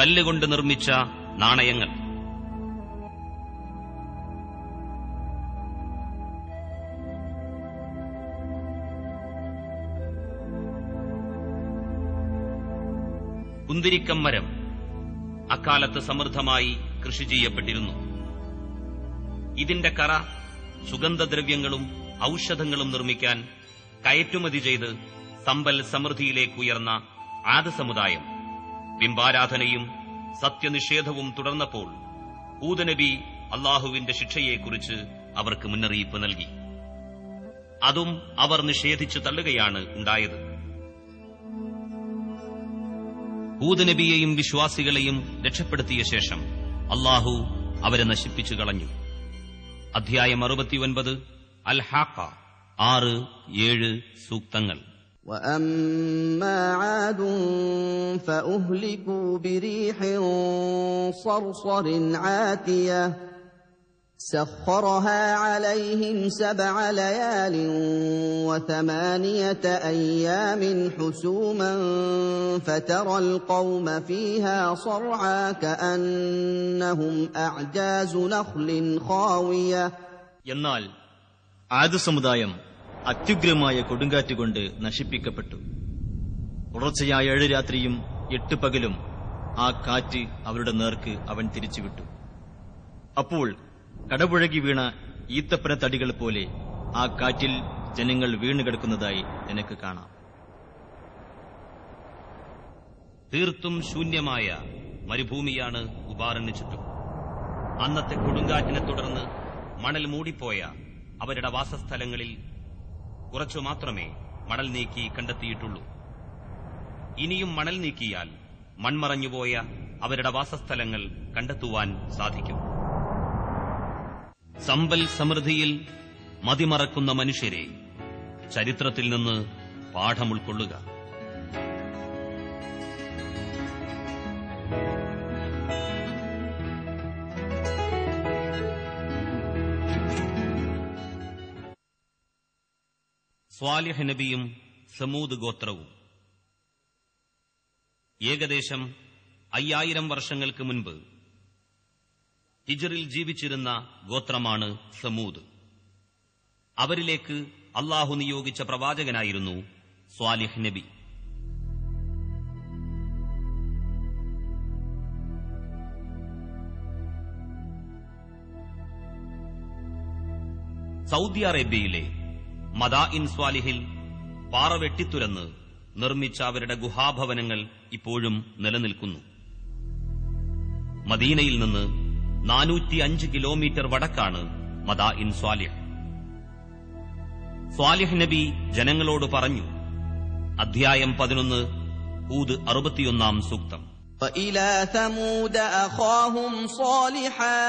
കല്ലുകൊണ്ട് നിർമ്മിച്ച നാണയങ്ങൾ. കുന്തിരിക്കം മരം അക്കാലത്ത് സമൃദ്ധമായി കൃഷി ചെയ്യപ്പെട്ടിരുന്നു. ഇതിന്റെ കറ സുഗന്ധദ്രവ്യങ്ങളും ഔഷധങ്ങളും നിർമ്മിക്കാൻ കയറ്റുമതി ചെയ്ത് സമ്പൽ സമൃദ്ധിയിലേക്ക് ഉയർന്ന ആദ് സമുദായം ബിംബാരാധനയും സത്യനിഷേധവും തുടർന്നപ്പോൾ ഹൂദ് നബി അള്ളാഹുവിന്റെ ശിക്ഷയെക്കുറിച്ച് അവർക്ക് മുന്നറിയിപ്പ് നൽകി. അതും അവർ നിഷേധിച്ചു തള്ളുകയാണ് ഉണ്ടായത്. ഹൂദ് നബിയെയും വിശ്വാസികളെയും രക്ഷപ്പെടുത്തിയ ശേഷം അള്ളാഹു അവരെ നശിപ്പിച്ചു കളഞ്ഞു. അധ്യായം 69 അൽ-ഹാഖ 6-7 സൂക്തങ്ങൾ. وَأَمَّا عَادٌ فَأُهْلِكُوا بِرِيحٍ صَرْصَرٍ عَاتِيَةٍ سَخَّرَهَا عَلَيْهِمْ 7 لَيَالٍ و8 أَيَّامٍ حُسُومًا فَتَرَى الْقَوْمَ فِيهَا صَرْعَىٰ كَأَنَّهُمْ أَعْجَازُ نَخْلٍ خَاوِيَةٍ. എന്നാൽ ആദ് സമുദായം അത്യുഗ്രമായ കൊടുങ്കാറ്റുകൊണ്ട് നശിപ്പിക്കപ്പെട്ടു. തുടർച്ചയായ 7 രാത്രിയും 8 പകലും ആ കാറ്റ് അവരുടെ നേർക്ക് അവൻ തിരിച്ചുവിട്ടു. അപ്പോൾ കടപുഴകി വീണ ഈത്തപ്പന തടികൾ പോലെ ആ കാറ്റിൽ ജനങ്ങൾ വീണുകിടക്കുന്നതായി നിനക്ക് കാണാം. തീർത്തും ശൂന്യമായ മരുഭൂമിയാണ് ഉബാറിന് ചുറ്റും. അന്നത്തെ കൊടുങ്കാറ്റിനെ തുടർന്ന് മണൽ മൂടിപ്പോയ അവരുടെ വാസസ്ഥലങ്ങളിൽ കുറച്ചു മാത്രമേ മണൽ നീക്കി കണ്ടെത്തിയിട്ടുള്ളൂ. ഇനിയും മണൽ നീക്കിയാൽ മൺമറഞ്ഞുപോയ അവരുടെ വാസസ്ഥലങ്ങൾ കണ്ടെത്തുവാൻ സാധിക്കും. സമ്പൽ സമൃദ്ധിയിൽ മതിമറക്കുന്ന മനുഷ്യരെ ചരിത്രത്തിൽ നിന്ന് പാഠം ഉൾക്കൊള്ളുക. സ്വാലിഹ് നബിയും സമൂദ് ഗോത്രവും. ഏകദേശം 5000 വർഷങ്ങൾക്ക് മുൻപ് ഹിജ്റിൽ ജീവിച്ചിരുന്ന ഗോത്രമാണ് സമൂദ്. അവരിലേക്ക് അള്ളാഹു നിയോഗിച്ച പ്രവാചകനായിരുന്നു സ്വാലിഹ് നബി. സൗദി അറേബ്യയിലെ മദാഇൻ സ്വാലിഹിൽ പാറ വെട്ടിത്തുരന്ന് നിർമ്മിച്ച അവരുടെ ഗുഹാഭവനങ്ങൾ ഇപ്പോഴും നിലനിൽക്കുന്നു. മദീനയിൽ നിന്ന് 405 കിലോമീറ്റർ വടക്കാണ് മദാഇൻ സ്വാലിഹ്. സ്വാലിഹ് നബി ജനങ്ങളോട് പറഞ്ഞു. അധ്യായം 11 ഹൂദ് 61 സൂക്തം. وَإِلَى ثَمُودَ أَخَاهُمْ صَالِحًا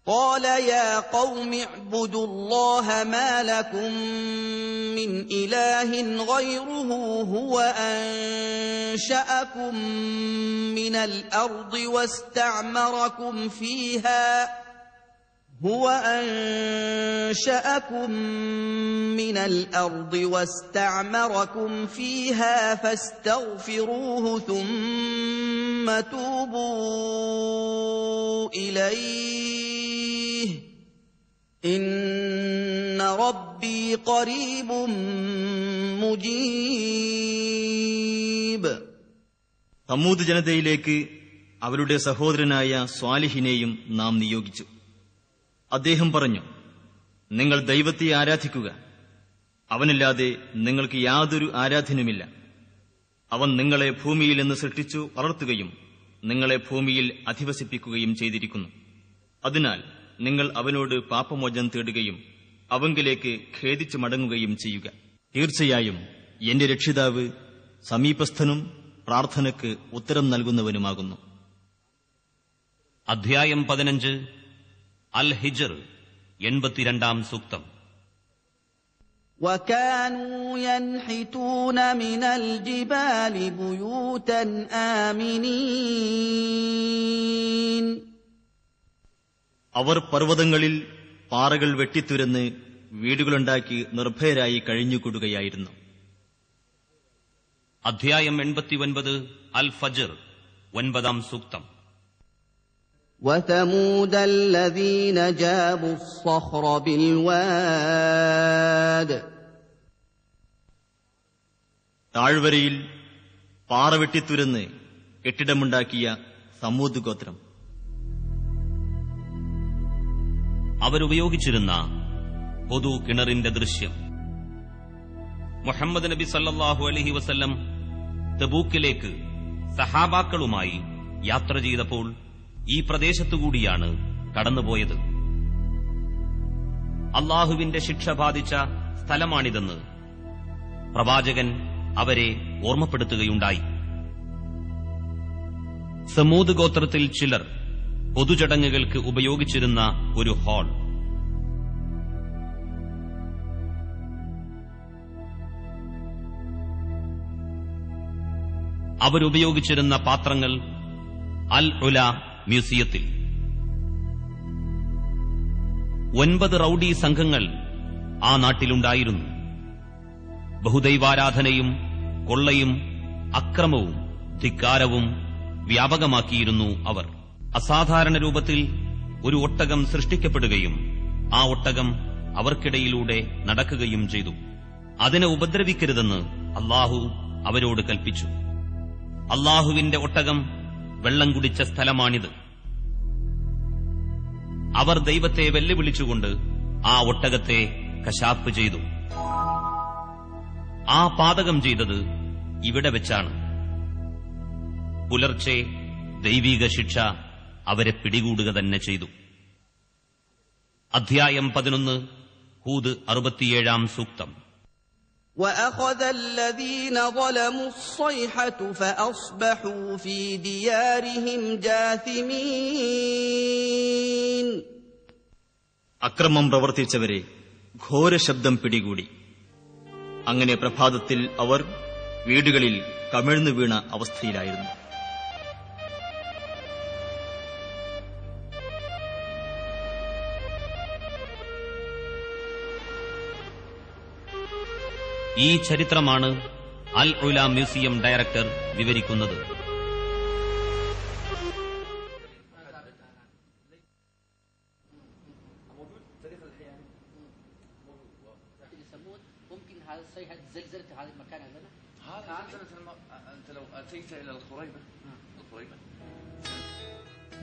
قَالَ يَا قَوْمِ اعْبُدُوا اللَّهَ مَا لَكُمْ مِنْ إِلَٰهٍ غَيْرُهُ هُوَ أَنشَأَكُم مِّنَ الْأَرْضِ وَاسْتَعْمَرَكُمْ فِيهَا فَاسْتَغْفِرُوهُ ثُمَّ تُوبُوا إِلَيْهِ إِنَّ رَبِّي قَرِيبٌ مُجِيبٌ. സമൂദ് ജനതയിലേക്ക് അവരുടെ സഹോദരനായ സ്വാലിഹിനെയും നാം നിയോഗിച്ചു. അദ്ദേഹം പറഞ്ഞു, നിങ്ങൾ ദൈവത്തെ ആരാധിക്കുക. അവനല്ലാതെ നിങ്ങൾക്ക് യാതൊരു ആരാധനയുമില്ല. അവൻ നിങ്ങളെ ഭൂമിയിൽ നിന്ന് സൃഷ്ടിച്ചു വളർത്തുകയും നിങ്ങളെ ഭൂമിയിൽ അധിവസിപ്പിക്കുകയും ചെയ്തിരിക്കുന്നു. അതിനാൽ നിങ്ങൾ അവനോട് പാപമോചനം തേടുകയും അവങ്കിലേക്ക് ഖേദിച്ചു മടങ്ങുകയും ചെയ്യുക. തീർച്ചയായും എന്റെ രക്ഷിതാവ് സമീപസ്ഥനും പ്രാർത്ഥനയ്ക്ക് ഉത്തരം നൽകുന്നവനുമാകുന്നു. അധ്യായം 15 അൽ-ഹിജ്ർ 82 സൂക്തം. وَكَانُوا يَنْحِتُونَ مِنَ الْجِبَالِ بُيُوتًا آمِنِينَ. അവർ പർവ്വതങ്ങളിൽ പാറകൾ വെട്ടിത്തുരന്ന് വീടുകളുണ്ടാക്കി നിർഭയരായി കഴിഞ്ഞുകൂടുകയായിരുന്നു. അധ്യായം 89 അൽ-ഫജ്ർ 9-ാം സൂക്തം. وثمود الذين جابوا الصخر بالواد താഴ്വരയിൽ പാറ വെട്ടിത്തുരന്ന് കെട്ടിടമുണ്ടാക്കിയ സമൂദ് ഗോത്രം. അവരുപയോഗിച്ചിരുന്ന പൊതു കിണറിന്റെ ദൃശ്യം. മുഹമ്മദ് നബി സല്ലല്ലാഹു അലൈഹി വസല്ലം തബൂക്കിലേക്ക് സഹാബാക്കളുമായി യാത്ര ചെയ്തപ്പോൾ ഈ പ്രദേശത്തുകൂടിയാണ് കടന്നുപോയത്. അള്ളാഹുവിന്റെ ശിക്ഷ ബാധിച്ച സ്ഥലമാണിതെന്ന് പ്രവാചകൻ അവരെ ഓർമ്മപ്പെടുത്തുകയുണ്ടായി. സമൂദ് ഗോത്രത്തിൽ ചിലർ പൊതുചടങ്ങുകൾക്ക് ഉപയോഗിച്ചിരുന്ന ഒരു ഹാൾ. അവരുപയോഗിച്ചിരുന്ന പാത്രങ്ങൾ അൽ ഉല മ്യൂസിയത്തിൽ. 9 റൌഡി സംഘങ്ങൾ ആ നാട്ടിലുണ്ടായിരുന്നു. ബഹുദൈവാരാധനയും കൊള്ളയും അക്രമവും ധിക്കാരവും വ്യാപകമാക്കിയിരുന്നു അവർ. അസാധാരണ രൂപത്തിൽ ഒരു ഒട്ടകം സൃഷ്ടിക്കപ്പെടുകയും ആ ഒട്ടകം അവർക്കിടയിലൂടെ നടക്കുകയും ചെയ്തു. അതിനെ ഉപദ്രവിക്കരുതെന്ന് അല്ലാഹു അവരോട് കൽപ്പിച്ചു. അല്ലാഹുവിന്റെ ഒട്ടകം വെള്ളം കുടിച്ച സ്ഥലമാണിത്. അവർ ദൈവത്തെ വെല്ലുവിളിച്ചുകൊണ്ട് ആ ഒട്ടകത്തെ കശാപ്പ് ചെയ്തു. ആ പാതകം ചെയ്തത് ഇവിടെ വെച്ചാണ്. പുലർച്ചെ ദൈവിക ശിക്ഷ അവരെ പിടികൂടുക തന്നെ ചെയ്തു. അധ്യായം 11 ഹൂദ് 67-ാം സൂക്തം. وأخذ الذين ظلموا الصيحة فأصبحوا في ديارهم جاثمين. അക്രമം പ്രവർത്തിച്ചവരെ ഘോരശബ്ദം പിടികൂടി. അങ്ങനെ പ്രഭാതത്തിൽ അവർ വീടുകളിൽ കമിഴ്ന്നു വീണ അവസ്ഥയിലായിരുന്നു. ഈ ചരിത്രമാണ് അൽ ഉല മ്യൂസിയം ഡയറക്ടർ വിവരിക്കുന്നത്.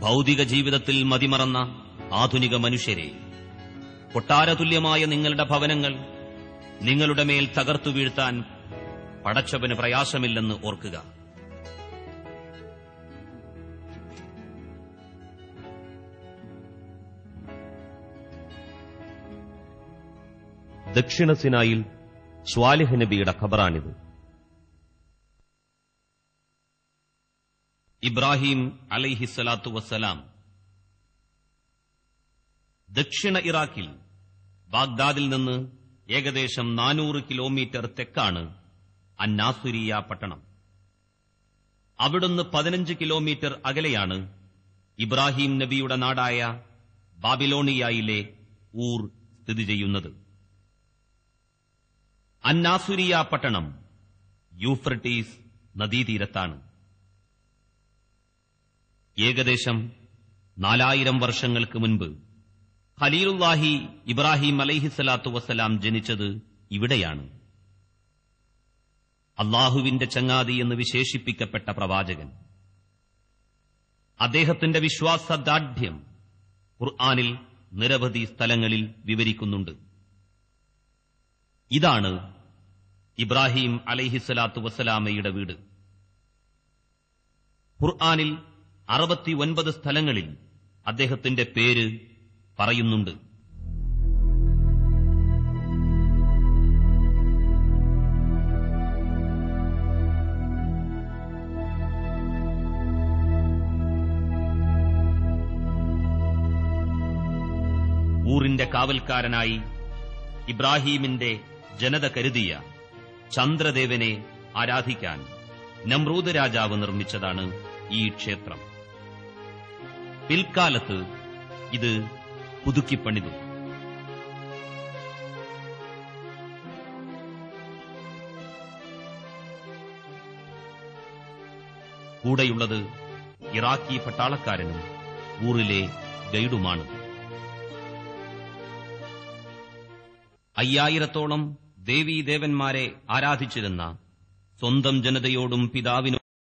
ഭൗതിക ജീവിതത്തിൽ മതിമറന്ന ആധുനിക മനുഷ്യരെ, കൊട്ടാരതുല്യമായ നിങ്ങളുടെ ഭവനങ്ങൾ നിങ്ങളുടെ മേൽ തകർത്തു വീഴ്ത്താൻ പടച്ചവന് പ്രയാസമില്ലെന്ന് ഓർക്കുക. ദക്ഷിണ സിനായിൽ സ്വാലിഹ് നബിയുടെ ഖബറാണിത്. ഇബ്രാഹിം അലൈഹിസ്സലാത്തു വസ്സലാം ദക്ഷിണ ഇറാഖിൽ ബാഗ്ദാദിൽ നിന്ന് ഏകദേശം 400 കിലോമീറ്റർ തെക്കാണ് അന്നാസുരിയ പട്ടണം. അവിടുന്ന് 15 കിലോമീറ്റർ അകലെയാണ് ഇബ്രാഹിം നബിയുടെ നാടായ ബാബിലോണിയയിലെ ഊർ സ്ഥിതി ചെയ്യുന്നത്. അന്നാസുരിയ പട്ടണം യൂഫ്രട്ടീസ് നദീതീരത്താണ്. ഏകദേശം 4000 വർഷങ്ങൾക്ക് മുൻപ് ഖലീലുല്ലാഹി ഇബ്രാഹിം അലൈഹിസ്സലാത്തു വസ്സലാം ജനിച്ചത് ഇവിടെയാണ്. അല്ലാഹുവിന്റെ ചങ്ങാതി എന്ന് വിശേഷിപ്പിക്കപ്പെട്ട പ്രവാചകൻ. അദ്ദേഹത്തിന്റെ വിശ്വാസദാർഢ്യം ഖുർആനിൽ നിരവധി സ്ഥലങ്ങളിൽ വിവരിക്കുന്നുണ്ട്. ഇതാണ് ഇബ്രാഹിം അലൈഹിസ്സലാത്തു വസ്സലാമയുടെ വീട്. ഖുർആനിൽ 69 സ്ഥലങ്ങളിൽ അദ്ദേഹത്തിന്റെ പേര് പറയുന്നുണ്ട്. ഊറിന്റെ കാവൽക്കാരനായി ഇബ്രാഹീമിന്റെ ജനത കരുതിയ ചന്ദ്രദേവനെ ആരാധിക്കാൻ നമ്രൂദ് രാജാവ് നിർമ്മിച്ചതാണ് ഈ ക്ഷേത്രം. പിൽക്കാലത്ത് ഇത് പുതുക്കിപ്പണിതു. കൂടെയുള്ളത് ഇറാഖി പട്ടാളക്കാരനും ഊറിലെ ഗൈഡുമാണ്. 5000-ഓളം ദേവീദേവന്മാരെ ആരാധിച്ചിരുന്ന സ്വന്തം ജനതയോടും പിതാവിനോടും